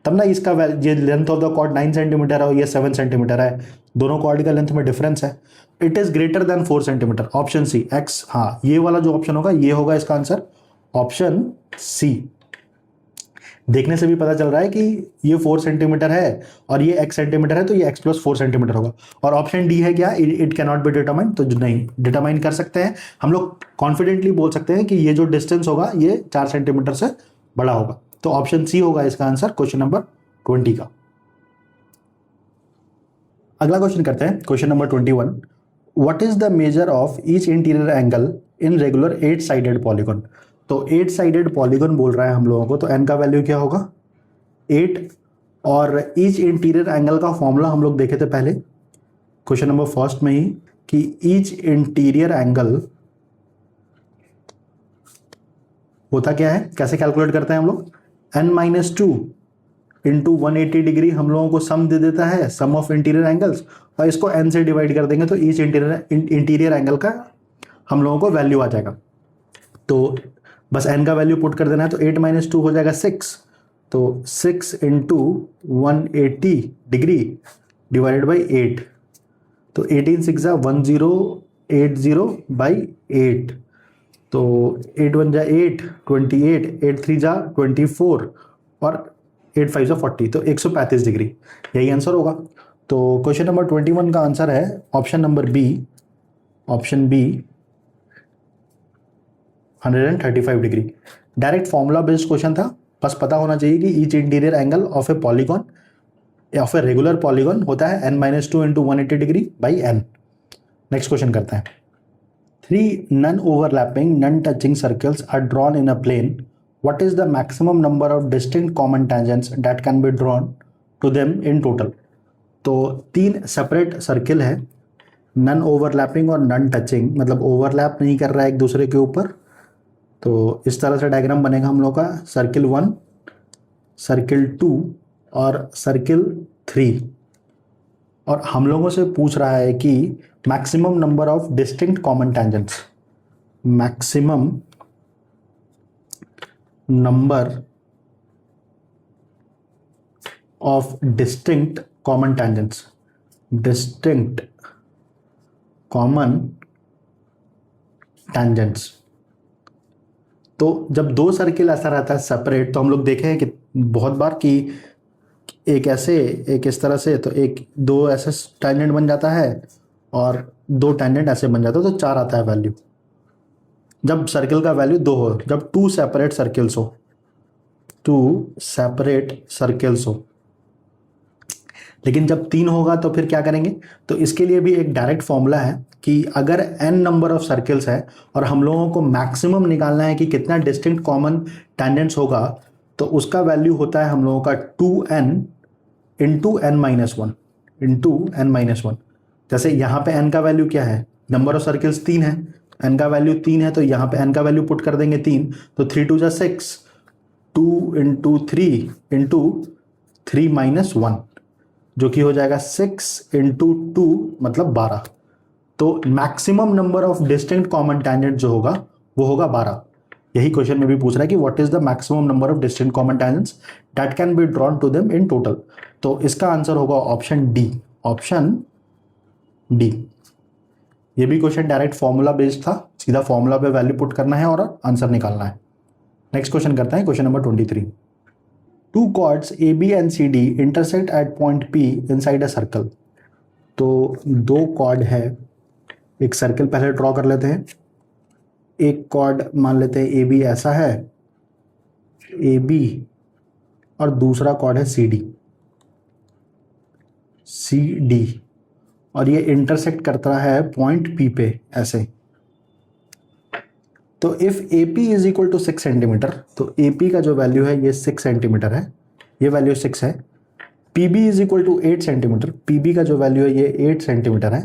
तब ना इसका ये length of the chord 9 centimetre है और ये 7 सेंटीमीटर है, दोनों कॉर्ड का लेंथ में डिफरेंस है। It is greater than 4 centimetre, option C x। हाँ, ये वाला जो ऑप्शन होगा ये होगा इसका आंसर, ऑप्शन सी। देखने से भी पता चल रहा है कि ये 4 सेंटीमीटर है और ये x सेंटीमीटर है, तो ये x प्लस 4 सेंटीमीटर होगा। और ऑप्शन डी है क्या, it can not be determined, तो नहीं डिटरमाइन कर सकते हैं हम लोग, कॉन्फिडेंटली बोल सकते हैं कि ये जो डिस्टेंस होगा ये 4 सेंटीमीटर से बड़ा होगा। तो ऑप्शन सी होगा इसका आंसर क्वेश्चन नंबर 20 का। अगला क्वेश्चन करते हैं, question number 21। What is the measure of each interior angle in regular 8 sided polygon. तो 8 साइडेड पॉलीगॉन बोल रहा है हम लोगों को, तो n का वैल्यू क्या होगा 8, और ईच इंटीरियर एंगल का फॉर्मूला हम लोग देखे थे पहले क्वेश्चन नंबर फर्स्ट में ही, कि ईच इंटीरियर एंगल होता क्या है, कैसे कैलकुलेट करते हैं हम लोग, n-2 इंटू 180 डिग्री हम लोगों को सम दे देता है, सम ऑफ इंटीरियर एंगल्स, और इसको n से डिवाइड कर देंगे तो ईच इंटीरियर एंगल का हम लोगों को वैल्यू आ जाएगा। तो बस n का वैल्यू पुट कर देना है, तो 8-2 हो जाएगा 6, तो 6 इंटू 180 डिग्री डिवाइडेड बाई 8, तो 18 6 1080 बाई 8, तो 8 1 जा 8, 28, 8 3 जा 24, और 8 5 जा 40, तो 135 डिग्री, यही आंसर होगा। तो क्वेश्चन नंबर 21 का आंसर है option number B, option B 135 degree. Direct formula based question था, बस पता होना चाहिए कि each interior angle of a polygon of a regular polygon होता है n-2 into 180 degree by n। Next question करते हैं। 3 non overlapping non touching circles are drawn in a plane, what is the maximum number of distinct common tangents that can be drawn to them in total. तो 3 सेपरेट सर्किल है, नन ओवरलैपिंग और नन टचिंग, मतलब ओवरलैप नहीं कर रहा है एक दूसरे के ऊपर। तो इस तरह से डायग्राम बनेगा हम लोग का, सर्किल 1, सर्किल 2 और सर्किल 3। और हम लोगों से पूछ रहा है कि maximum number of distinct common tangents, maximum number of distinct common tangents, distinct common tangents. तो जब दो सर्किल ऐसा रहता है सेपरेट, तो हम लोग देखे हैं कि बहुत बार कि एक ऐसे एक इस तरह से, तो एक दो ऐसे टेंजेंट बन जाता है और 2 टेंजेंट ऐसे बन जाता है, तो 4 आता है वैल्यू जब सर्किल का वैल्यू 2 हो, जब 2 सेपरेट सर्किल्स हो, 2 सेपरेट सर्किल्स हो। लेकिन जब 3 होगा तो फिर क्या करेंगे, तो इसके लिए भी एक डायरेक्ट फॉर्मूला है कि अगर n नंबर ऑफ सर्किल्स है और हम लोगों को मैक्सिमम निकालना है कि कितना डिस्टिंक्ट कॉमन टेंजेंट्स होगा, तो उसका वैल्यू होता है हम लोगों का 2n into n-1 into n-1। जैसे यहाँ पे n का वैल्यू क्या है, नंबर ऑफ सर्किल्स 3 है, n का वैल्यू 3 है, तो यहाँ पे n का वैल्यू पुट कर देंगे 3, तो 3 2 6, 2 इंटू 3 इंटू 3-1, जो कि हो जाएगा 6 इंटू 2 मतलब 12। तो maximum number of distinct common tangent जो होगा वो होगा 12। यही क्वेश्चन में भी पूछ रहा है कि what is the maximum number of distinct common tangents that can be drawn to them in total. तो इसका आंसर होगा ऑप्शन डी, ऑप्शन डी। ये भी क्वेश्चन डायरेक्ट फॉर्मूला बेस्ड था, सीधा फॉर्मूला पे वैल्यू पुट करना है और आंसर निकालना है। नेक्स्ट क्वेश्चन करते हैं, question number 23। 2 chords AB and CD intersect at point P inside a circle। तो 2 कॉर्ड है, एक सर्कल पहले ड्रॉ कर लेते हैं। एक कॉर्ड मान लेते हैं ए बी ऐसा है, ए बी, और दूसरा कॉर्ड है सी डी, सी डी, और ये इंटरसेक्ट करता है पॉइंट पी पे ऐसे। तो if A P is equal to 6 centimetre, तो ए पी का जो वैल्यू है ये 6 सेंटीमीटर है, ये वैल्यू 6 है। P B is equal to 8 centimetre, P B का जो वैल्यू है ये 8 सेंटीमीटर है।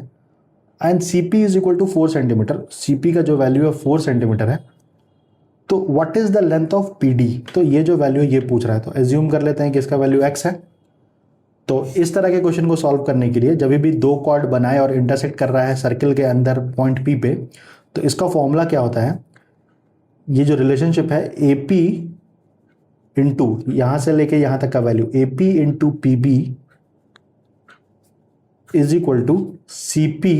And C P is equal to 4 centimetre, C P का जो वैल्यू है 4 सेंटीमीटर है। तो what is the length of P D, तो ये जो वैल्यू ये पूछ रहा है, तो एज्यूम कर लेते हैं कि इसका वैल्यू x है। तो इस तरह के क्वेश्चन को सॉल्व करने के लिए जब भी 2 कॉर्ड बनाए और इंटरसेक्ट कर रहा है सर्किल के अंदर पॉइंट पी पे, तो इसका फॉर्मूला क्या होता है, ये जो रिलेशनशिप है ए पी इंटू यहां से लेके यहां तक का value A P into P B is equal to C P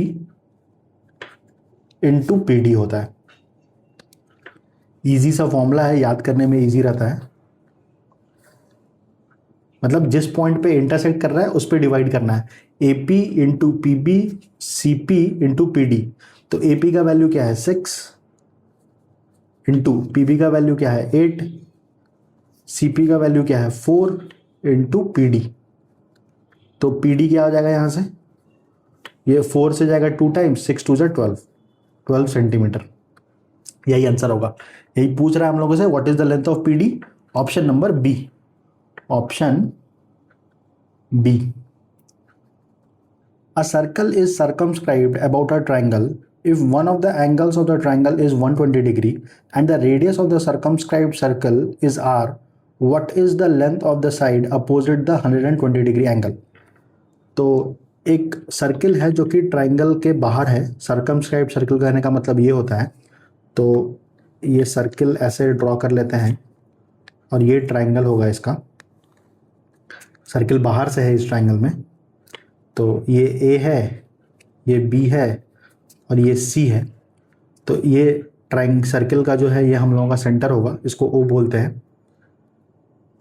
into P D होता है। इजी सा फॉर्मूला है, याद करने में इजी रहता है। मतलब जिस पॉइंट पे इंटरसेक्ट कर रहा है उस पे डिवाइड करना है, A P into P B C P into P D. तो ए पी का वैल्यू क्या है 6 इंटू पी बी का वैल्यू क्या है 8, सी पी का वैल्यू क्या है 4 इंटू पी डी। तो पी डी क्या हो जाएगा यहाँ से, ये 4 से जाएगा 2 टाइम्स, 6 2 12 सेंटीमीटर। यही आंसर होगा। यही पूछ रहा है हम लोगों से, what is the length of P D, option number B, option B. A circle is circumscribed about a triangle if one of the angles of the triangle is 120 degree and the radius of the circumscribed circle is r, what is the length of the side opposite the 120 degree angle। तो एक सर्किल है जो कि ट्राइंगल के बाहर है, सर्कमस्क्राइब्ड सर्किल कहने का मतलब ये होता है। तो ये सर्किल ऐसे ड्रॉ कर लेते हैं और ये ट्राइंगल होगा, इसका सर्किल बाहर से है इस ट्राइंगल में। तो ये ए है, ये बी है और ये सी है। तो ये सर्किल का जो है ये हम लोगों का सेंटर होगा, इसको ओ बोलते हैं।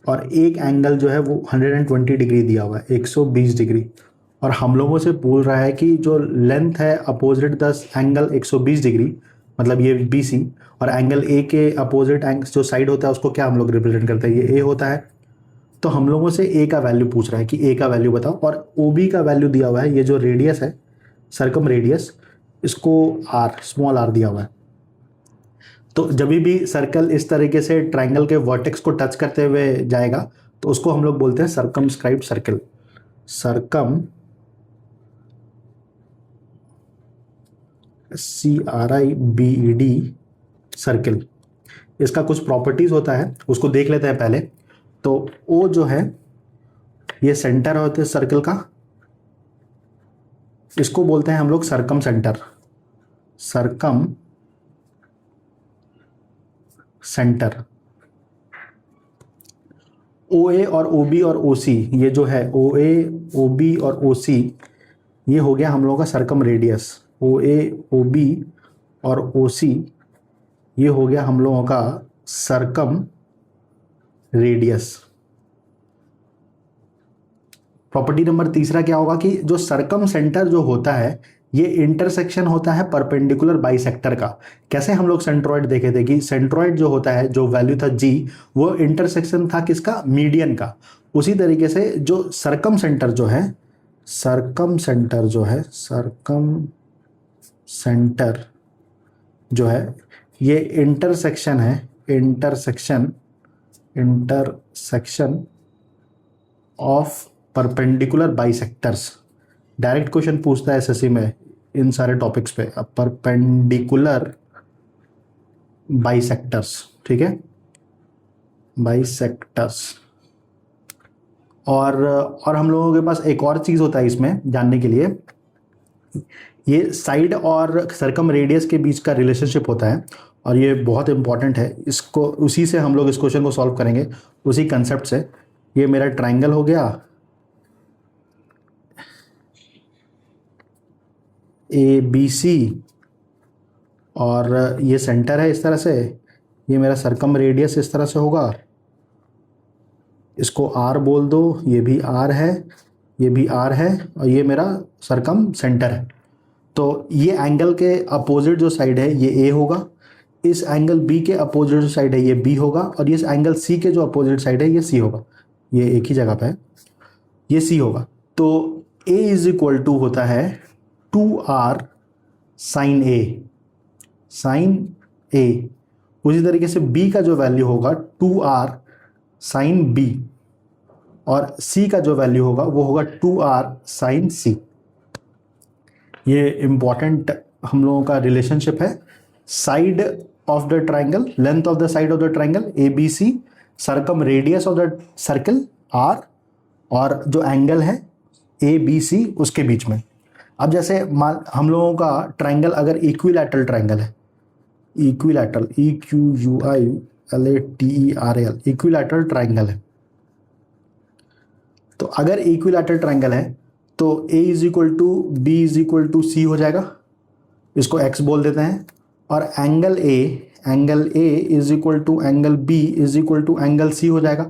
और एक एंगल जो है वो 120 डिग्री दिया हुआ है, 120 डिग्री। और हम लोगों से बोल रहा है कि जो लेंथ है अपोजिट द एंगल 120 डिग्री, मतलब ये बी सी, और एंगल ए के अपोजिट जो साइड होता है उसको क्या हम लोग रिप्रेजेंट करते हैं, ये ए होता है। तो हम लोगों से ए का वैल्यू पूछ रहा है कि ए का वैल्यू बताओ, और ओ बी का वैल्यू दिया हुआ है, ये जो रेडियस है सरकम रेडियस, इसको आर, स्मॉल आर दिया हुआ है। तो जब भी सर्कल इस तरीके से ट्राइंगल के वर्टेक्स को टच करते हुए जाएगा तो उसको हम लोग बोलते हैं circumscribed circle. Circum CRIBED circle. इसका कुछ प्रॉपर्टीज होता है, उसको देख लेते हैं पहले। तो ओ जो है ये सेंटर होता है सर्कल का, इसको बोलते हैं हम लोग circumcentre. Circumcentre. O A और ओ बी और ओ सी, ये जो है ओ ए ओ बी और ओ सी, ये हो गया हम लोगों का सर्कम रेडियस। ओ ए ओ बी और ओ सी, ये हो गया हम लोगों का सर्कम रेडियस। प्रॉपर्टी नंबर तीसरा क्या होगा कि जो सर्कम सेंटर जो होता है ये इंटरसेक्शन होता है परपेंडिकुलर बाइसेक्टर का। कैसे हम लोग सेंट्रॉइड देखे थे कि सेंट्रॉइड जो होता है, जो वैल्यू था जी, वो इंटरसेक्शन था किसका, मीडियन का। उसी तरीके से जो सर्कम सेंटर जो है, सर्कम सेंटर जो है, सर्कम सेंटर जो है ये इंटरसेक्शन है, intersection of perpendicular bisectors. Direct question पूछता है एसएससी में इन सारे टॉपिक्स पे, परपेंडिकुलर बाइसेक्टर्स, ठीक है, बाइसेक्टर्स। और हम लोगों के पास एक और चीज होता है इसमें जानने के लिए, ये साइड और सर्कम रेडियस के बीच का रिलेशनशिप होता है, और ये बहुत इंपॉर्टेंट है। इसको उसी से हम लोग इस क्वेश्चन को सॉल्व करेंगे, उसी कंसेप्ट से। ये मेरा ट्राइंगल हो गया ABC, और ये सेंटर है इस तरह से, ये मेरा सर्कम रेडियस इस तरह से होगा, इसको R बोल दो, ये भी R है, ये भी R है, और ये मेरा सर्कम सेंटर है। तो ये एंगल के अपोजिट जो साइड है ये A होगा, इस एंगल B के अपोजिट जो साइड है ये B होगा, और इस एंगल C के जो अपोजिट साइड है ये C होगा। ये एक ही जगह पे है, ये C होगा। तो A इज इक्वल टू होता है 2R sign A, sign A। उसी तरीके से B का जो वैल्यू होगा 2R साइन B, और C का जो वैल्यू होगा वो होगा 2R साइन C। ये इंपॉर्टेंट हम लोगों का रिलेशनशिप है। Side of the triangle, length of the side of the triangle ABC, circum radius of the circle R, और जो एंगल है ABC उसके बीच में। अब जैसे मान हम लोगों का ट्राइंगल अगर इक्विलैटरल ट्राइंगल है, इक्विलैटरल EQUILATERAL, इक्विलैटरल ट्राइंगल है। तो अगर इक्विलैटरल ट्राइंगल है तो A is equal to B is equal to C हो जाएगा, इसको X बोल देते हैं। और angle A is equal to angle B is equal to angle C हो जाएगा,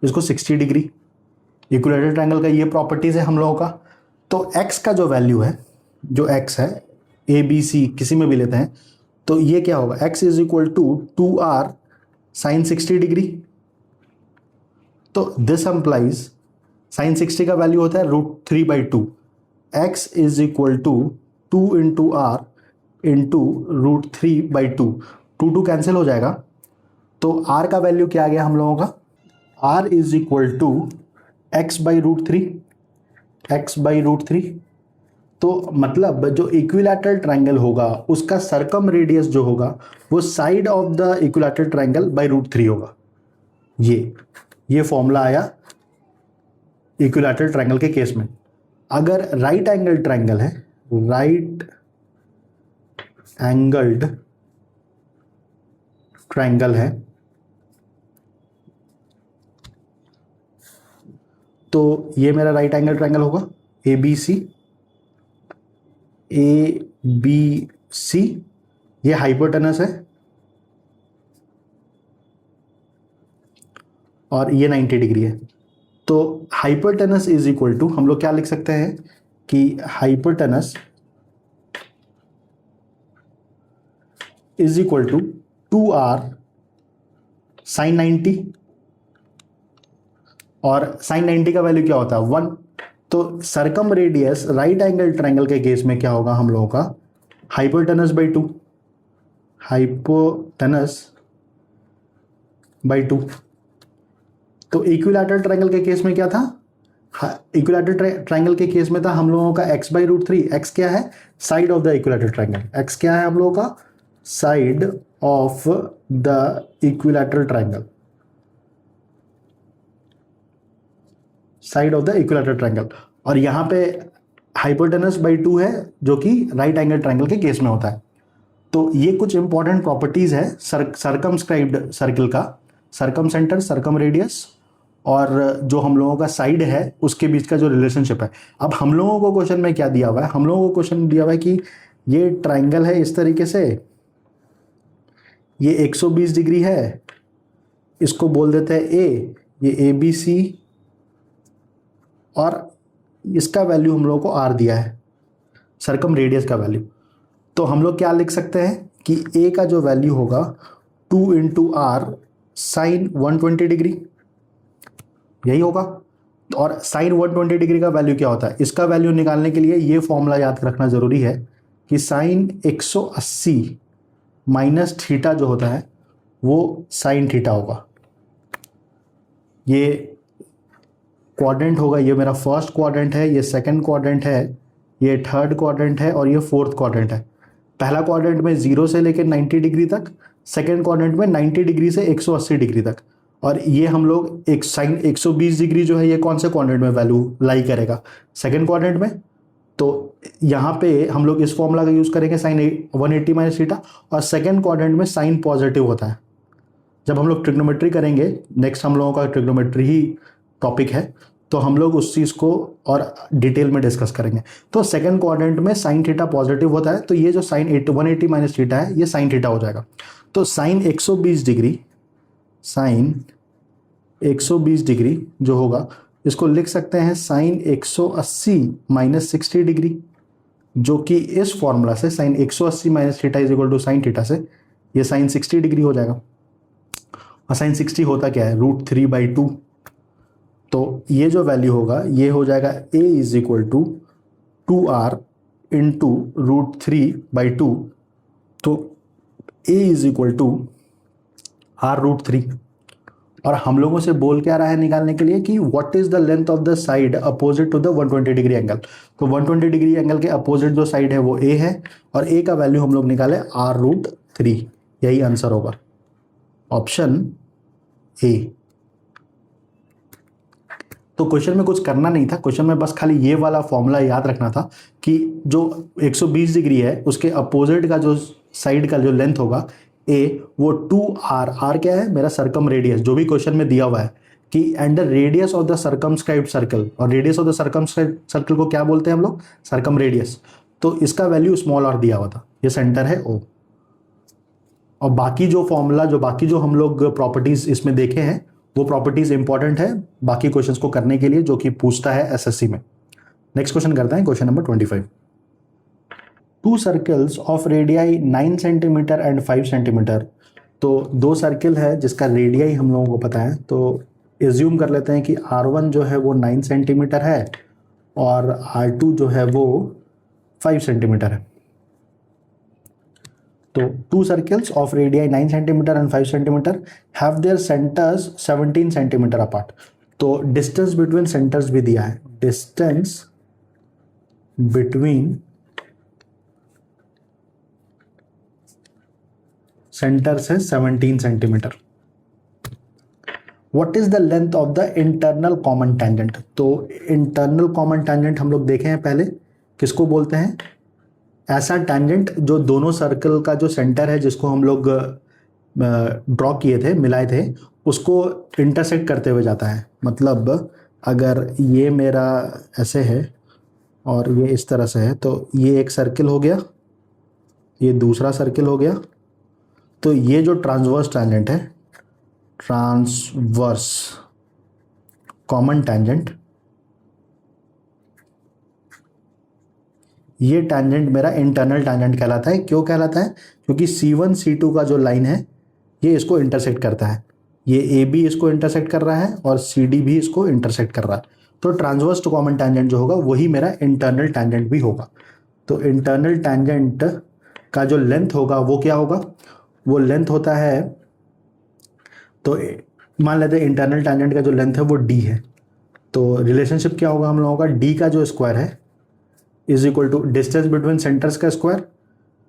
इसको 60 डिग्री। इक्विलैटरल ट्राइंगल का ये प्रॉपर्टीज है हम लोगों का। तो X का जो वैल्यू है, जो X है ABC किसी में भी लेते हैं, तो ये क्या होगा, X is equal to 2R sine 60 degree. तो दिस एम्प्लाइज साइन 60 का वैल्यू होता है √3/2। X is equal to 2 into R into √3/2। 2 cancel हो जाएगा, तो R का वैल्यू क्या आ गया हम लोगों का, R is equal to x/√3, x/√3। तो मतलब जो इक्विलैटरल ट्राइंगल होगा उसका सर्कम रेडियस जो होगा वो side of the equilateral triangle √3 होगा। ये फॉर्मूला आया इक्विलैटरल ट्राइंगल के केस में। अगर राइट एंगल ट्राइंगल है, राइट एंगल्ड ट्राइंगल है, तो ये मेरा राइट एंगल ट्राइंगल होगा ABC, ये हाइपोटेनस है, और ये 90 डिग्री है। तो हाइपोटेनस इज इक्वल टू, हम लोग क्या लिख सकते हैं कि hypotenuse is equal to 2R sine 90, और साइन 90 का वैल्यू क्या होता है 1। तो सरकम रेडियस राइट एंगल ट्रायंगल के केस में क्या होगा हम लोगों का हाइपोटेनस बाई 2, हाइपोटेनस बाई 2। तो इक्विलैटरल ट्रायंगल के केस में क्या था, इक्विलैटरल ट्रायंगल के केस में था हम लोगों का x बाई रूट 3। एक्स क्या है side of the equilateral triangle, x क्या है हम लोगों का side of the equilateral triangle, side of the equilateral triangle. और यहां पे हाइपोटेनस बाई 2 है जो कि राइट एंगल ट्रायंगल के केस में होता है। तो ये कुछ इंपॉर्टेंट प्रॉपर्टीज है सर्कमस्क्राइब्ड सर्किल का, सर्कम सेंटर, सर्कम रेडियस और जो हम लोगों का साइड है उसके बीच का जो रिलेशनशिप है। अब हम लोगों को क्वेश्चन में क्या दिया हुआ है, हम लोगों को क्वेश्चन दिया हुआ है कि ये ट्रायंगल है इस तरीके से, ये 120 डिग्री है, इसको बोल देते हैं ए, ये ABC और इसका वैल्यू हम लोगों को आर दिया है, सर्कम रेडियस का वैल्यू। तो हम लोग क्या लिख सकते हैं कि ए का जो वैल्यू होगा 2 इंटू आर साइन 120 डिग्री, यही होगा। और साइन 120 डिग्री का वैल्यू क्या होता है, इसका वैल्यू निकालने के लिए ये फॉर्मूला याद रखना जरूरी है कि साइन 180 माइनस थीटा जो होता है वो साइन थीटा होगा। ये क्वाड्रेंट होगा, ये मेरा फर्स्ट क्वाड्रेंट है, ये सेकंड क्वाड्रेंट है, ये थर्ड क्वाड्रेंट है और ये फोर्थ क्वाड्रेंट है। पहला क्वाड्रेंट में 0 से लेकर 90 डिग्री तक, सेकंड क्वाड्रेंट में 90 डिग्री से 180 डिग्री तक। और ये हम लोग एक साइन 120 डिग्री जो है ये कौन से क्वाड्रेंट में वैल्यू लाई करेगा, सेकंड क्वाड्रेंट में। तो यहाँ पे हम लोग इस फॉर्मूला का यूज करेंगे साइन 180 माइनस थीटा, और सेकंड क्वाड्रेंट में साइन पॉजिटिव होता है। जब हम लोग ट्रिग्नोमेट्री करेंगे, नेक्स्ट हम लोगों का ट्रिग्नोमेट्री ही टॉपिक है, तो हम लोग उस चीज़ को और डिटेल में डिस्कस करेंगे। तो सेकंड क्वाड्रेंट में साइन थीटा पॉजिटिव होता है, तो ये जो साइन 180 माइनस थीटा है ये साइन थीटा हो जाएगा। तो साइन 120 डिग्री, साइन 120 डिग्री जो होगा इसको लिख सकते हैं साइन 180 माइनस 60 डिग्री, जो कि इस फॉर्मूला से sine 180 minus theta is equal to sine theta से ये साइन 60 डिग्री हो जाएगा। और साइन 60 होता क्या है √3/2। तो ये जो वैल्यू होगा ये हो जाएगा a is equal to 2r into √3/2। तो a is equal to r√3। और हम लोगों से बोल क्या रहा है निकालने के लिए कि what is the length of the side opposite to the 120 degree angle. तो 120 डिग्री एंगल के अपोजिट जो साइड है वो a है, और a का वैल्यू हम लोग निकाले r√3। यही आंसर होगा ऑप्शन ए। तो क्वेश्चन में कुछ करना नहीं था, क्वेश्चन में बस खाली ये वाला फॉर्मूला याद रखना था कि जो 120 डिग्री है उसके अपोजिट का जो साइड का जो लेंथ होगा ए, वो 2r, r क्या है मेरा सर्कम रेडियस, जो भी क्वेश्चन में दिया हुआ है कि and the radius of the circumscribed circle, और radius of the circumscribed circle को क्या बोलते हैं हम लोग सर्कम रेडियस। तो इसका वैल्यू स्मॉल r दिया हुआ था, ये सेंटर है O। और बाकी जो फॉर्मूला, जो बाकी जो हम लोग प्रॉपर्टीज इसमें देखे हैं वो प्रॉपर्टीज इंपॉर्टेंट है बाकी क्वेश्चंस को करने के लिए जो कि पूछता है एसएससी में। नेक्स्ट क्वेश्चन करते हैं, question number 25। 2 circles of radii 9 centimetre and 5 centimetre. तो 2 सर्किल है जिसका रेडियाई हम लोगों को पता है, तो एज्यूम कर लेते हैं कि R1 जो है वो 9 सेंटीमीटर है और R2 जो है वो 5 सेंटीमीटर है। तो 2 circles of radii 9 centimeter and 5 centimeter have their centers 17 centimeter apart। तो distance between centers भी दिया है, distance between centers है 17 centimeter। What is the length of the internal common tangent। तो internal common tangent हम लोग देखे हैं पहले, किसको बोलते हैं, ऐसा टेंजेंट जो दोनों सर्कल का जो सेंटर है जिसको हम लोग ड्रॉ किए थे, मिलाए थे, उसको इंटरसेक्ट करते हुए जाता है। मतलब अगर ये मेरा ऐसे है और ये इस तरह से है, तो ये एक सर्किल हो गया, ये दूसरा सर्किल हो गया। तो ये जो ट्रांसवर्स टेंजेंट है, ट्रांसवर्स कॉमन टेंजेंट, ये टैंजेंट मेरा इंटरनल टैंजेंट कहलाता है। क्यों कहलाता है, क्योंकि C1 C2 का जो लाइन है ये इसको इंटरसेक्ट करता है। ये ए बी इसको इंटरसेक्ट कर रहा है और सी डी भी इसको इंटरसेक्ट कर रहा है, तो ट्रांसवर्स टू कॉमन टैंजेंट जो होगा वही मेरा इंटरनल टैंजेंट भी होगा। तो इंटरनल टैंजेंट का जो लेंथ होगा वो क्या होगा, वो लेंथ होता है, तो मान लेते हैं इंटरनल टैंजेंट का जो लेंथ है वो डी है, तो रिलेशनशिप क्या होगा हम लोगों का, डी का जो स्क्वायर है is equal to distance between centres का स्क्वायर,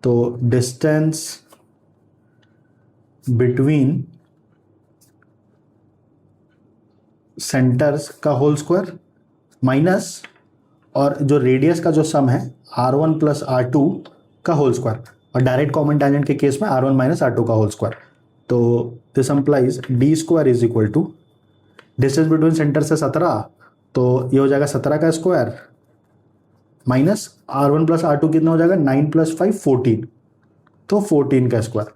तो डिस्टेंस बिटवीन सेंटर्स का होल स्क्वायर माइनस, और जो रेडियस का जो सम है r1 प्लस r2 का होल स्क्वायर, और डायरेक्ट कॉमन टैंजेंट के केस में r1 माइनस r2 का होल स्क्वायर। तो this implies D square is equal to distance between centre से 17, तो ये हो जाएगा 17 का square minus r1 plus r2 कितना हो जाएगा 9 प्लस 5 14, तो 14 का स्क्वायर।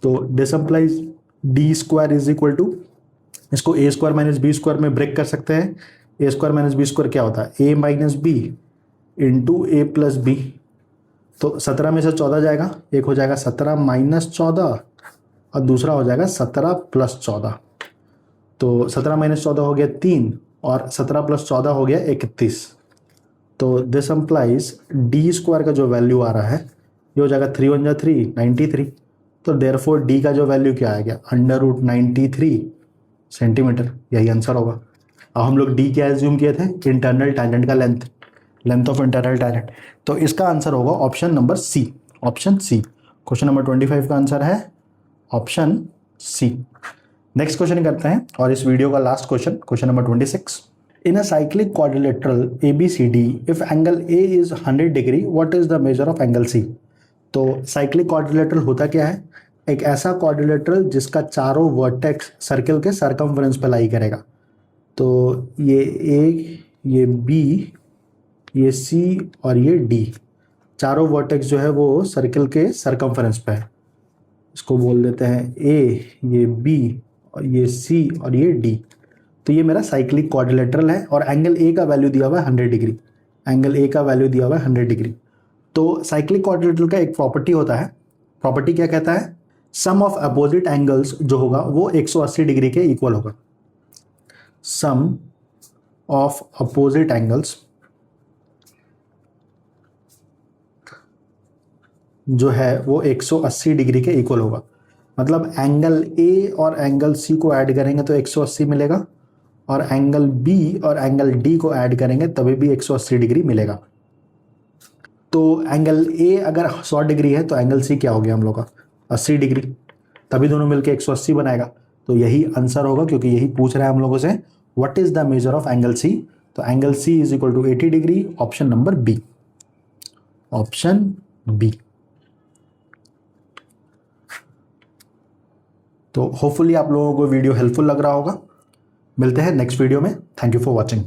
तो this implies D square is equal to, इसको A square minus B square में ब्रेक कर सकते हैं। A square minus B square क्या होता है, A minus B into A plus B, तो 17 में से 14 जाएगा, एक हो जाएगा 17 माइनस 14 और दूसरा हो जाएगा 17 प्लस 14, तो 17 माइनस 14 हो गया 3 और 17 प्लस 14 हो गया 31। तो दिस एम्प्लाइज डी स्क्वायर का जो वैल्यू आ रहा है ये हो जाएगा 3 × 3 93, तो देयरफॉर डी का जो वैल्यू क्या आ गया √93 सेंटीमीटर, यही आंसर होगा। अब हम लोग डी क्या एज्यूम किए थे, इंटरनल टैंजेंट का length, length of internal tangent, तो इसका आंसर होगा option number C, option C. Question number 25 का आंसर है ऑप्शन सी। नेक्स्ट क्वेश्चन करते हैं और इस वीडियो का last question, question number 26। In a cyclic quadrilateral ABCD if angle A is 100 degree what is the measure of angle C। तो साइक्लिक क्वाड्रिलेटरल होता क्या है, एक ऐसा क्वाड्रिलेटरल जिसका चारों वर्टेक्स सर्कल के सरकमफ्रेंस पे लाई करेगा। तो ये A, ये B, ये C और ये D, चारों वर्टेक्स जो है वो सर्कल के सरकमफ्रेंस पे है। इसको बोल देते हैं A, ये B और ये C और ये D। तो ये मेरा साइक्लिक क्वाड्रिलेटरल है और एंगल A का वैल्यू दिया हुआ है 100 डिग्री, एंगल A का वैल्यू दिया हुआ है 100 डिग्री। तो साइक्लिक क्वाड्रिलेटरल का एक प्रॉपर्टी होता है, प्रॉपर्टी क्या कहता है, सम ऑफ अपोजिट एंगल्स जो होगा वो 180 डिग्री के इक्वल होगा। सम ऑफ अपोजिट एंगल्स जो है वो 180 डिग्री के इक्वल होगा, मतलब एंगल ए और एंगल सी को ऐड करेंगे तो 180 मिलेगा, और एंगल बी और एंगल डी को ऐड करेंगे तभी भी 180 डिग्री मिलेगा। तो एंगल ए अगर 100 डिग्री है तो एंगल सी क्या हो गया हम लोग का 80 डिग्री, तभी दोनों मिलकर 180 बनाएगा। तो यही आंसर होगा, क्योंकि यही पूछ रहा है हम लोगों से what is the measure of angle C. तो angle C is equal to 80 degree, option number B, option B. तो होपफुली आप लोगों को वीडियो हेल्पफुल लग रहा होगा। मिलते हैं नेक्स्ट वीडियो में। Thank you for watching.